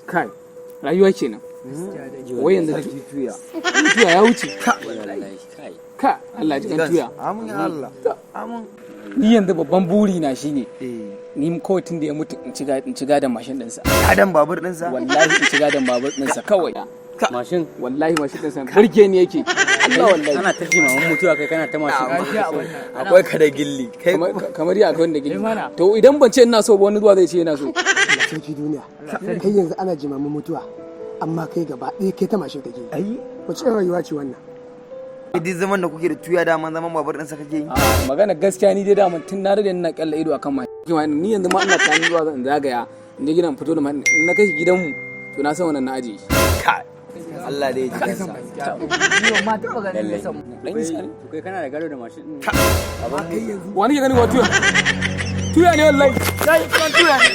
kai rayuwa kenan wai yanzu tuya ya wuce ka Allah ji kan tuya amin ya Allah amin. Ni yanzu babban buri na shine ni kawai tun da ya mutu in ci gadon mashin ɗinsa. Gadon babur ɗinsa? Wallahi in ci gadon babur ɗinsa kawai. Mashin? Wallahi mashin ɗinsa burge ni yake. Allah wallahi. Ana ta jimamin mutuwa kai kana ta mashin. Akwai ka da gilli. Kamar ya akwai da gilli. To idan ban ce ina so ba wani zuwa zai ce yana so. Sarki duniya. Kai yanzu ana jimamin mutuwa amma kai gaba ɗaya kai ta mashin kake. Ai. Wace rayuwa ce wannan? Duk zaman da kuke da tuya daman zaman babur ɗinsa kake yi? Magana gaskiya ni dai daman tun na rage ina kalla ido akan mashin. Ni yanzu ma ina tani zuwa zan zagaya in je gidan fito da mashin in na kai gidanmu to na san wannan na aje shi. Allah dai ya ji kansa. Ni ma taɓa ganin nisan mu. Dan iska ne? To kai kana da gado da mashin ɗin. Wani ke ganin wa tuya? Tuya ne wallahi. Kai tuya ne.